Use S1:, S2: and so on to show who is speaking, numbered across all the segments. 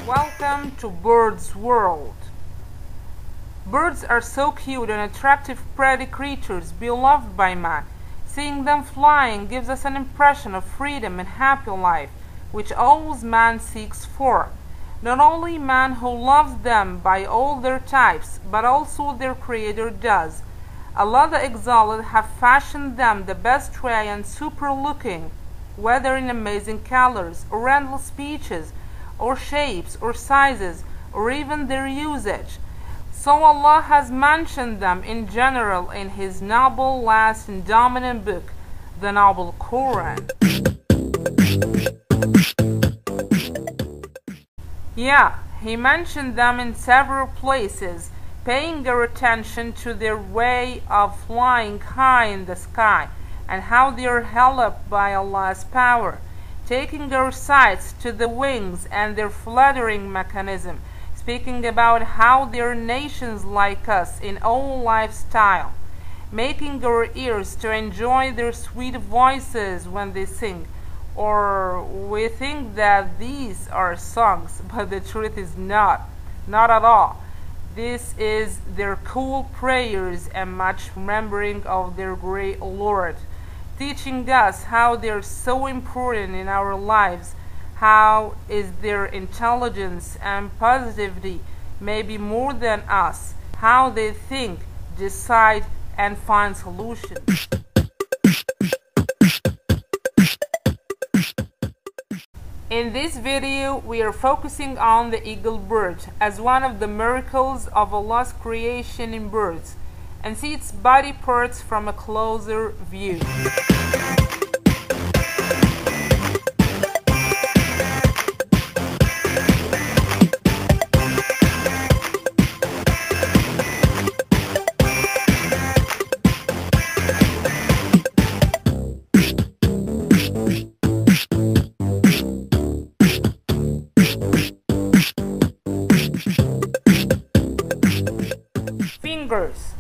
S1: Welcome to Birds World. Birds are so cute and attractive pretty creatures beloved by man. Seeing them flying gives us an impression of freedom and happy life, which always man seeks for. Not only man who loves them by all their types, but also their Creator does. Allah the Exalted have fashioned them the best way and super looking, whether in amazing colors or endless speeches, or shapes or sizes, or even their usage. So Allah has mentioned them in general in His noble, last and dominant book, the noble Quran. Yeah, He mentioned them in several places, paying their attention to their way of flying high in the sky, and how they are held up by Allah's power, taking their sights to the wings and their fluttering mechanism, speaking about how they are nations like us in all lifestyle, making our ears to enjoy their sweet voices when they sing. Or we think that these are songs, but the truth is not at all. This is their cool prayers and much remembering of their great Lord, teaching us how they're so important in our lives, how is their intelligence and positivity maybe more than us, how they think, decide, and find solutions. In this video, we are focusing on the eagle bird as one of the miracles of Allah's creation in birds, and see its body parts from a closer view. Fingers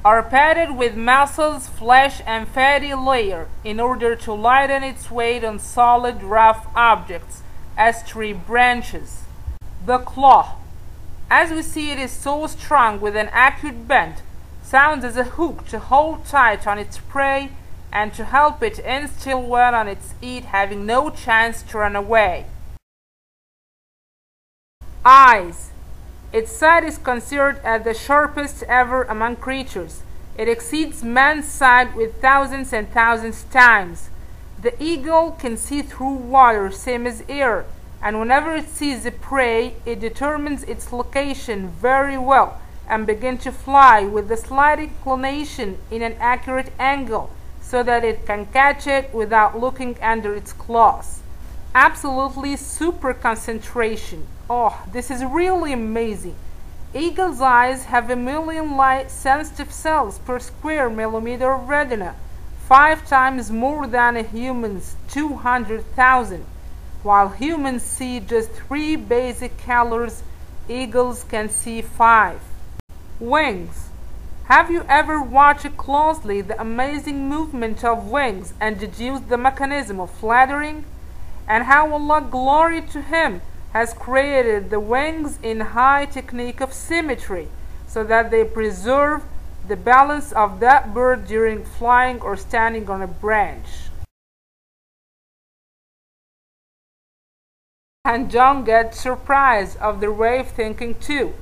S1: are padded with muscles, flesh, and fatty layer in order to lighten its weight on solid, rough objects, as tree branches. The claw, as we see it, is so strong with an acute bend, sounds as a hook to hold tight on its prey and to help it instill well on its eat, having no chance to run away. Eyes. Its sight is considered as the sharpest ever among creatures. It exceeds man's sight with thousands and thousands times. The eagle can see through water, same as air, and whenever it sees a prey, it determines its location very well and begins to fly with a slight inclination in an accurate angle so that it can catch it without looking under its claws. Absolutely super concentration. Oh, this is really amazing. Eagle's eyes have 1,000,000 light sensitive cells per square millimeter of retina, 5 times more than a human's 200,000. While humans see just 3 basic colors, eagles can see 5. Wings. Have you ever watched closely the amazing movement of wings and deduced the mechanism of fluttering? And how Allah, glory to Him, has created the wings in high technique of symmetry so that they preserve the balance of that bird during flying or standing on a branch. And don't get surprised of their way of thinking too.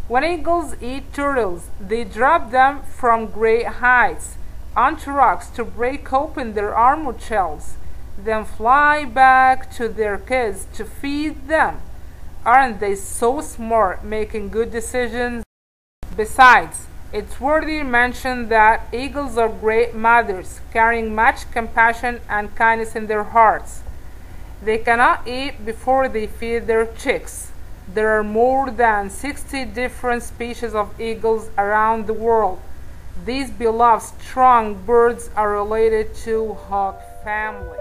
S1: When eagles eat turtles, they drop them from great heights onto rocks to break open their armored shells, then fly back to their kids to feed them. Aren't they so smart, making good decisions? Besides, it's worthy to mention that eagles are great mothers, carrying much compassion and kindness in their hearts. They cannot eat before they feed their chicks. There are more than 60 different species of eagles around the world. These beloved strong birds are related to hawk family.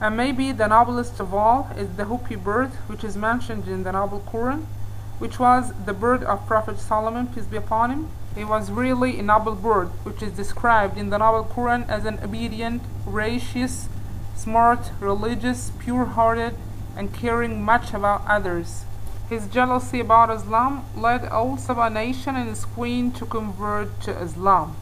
S1: And maybe the noblest of all is the hoopy bird, which is mentioned in the Noble Quran, which was the bird of Prophet Solomon, peace be upon him. He was really a noble bird, which is described in the Noble Quran as an obedient, gracious, smart, religious, pure-hearted, and caring much about others. His jealousy about Islam led all Saba nation and its queen to convert to Islam.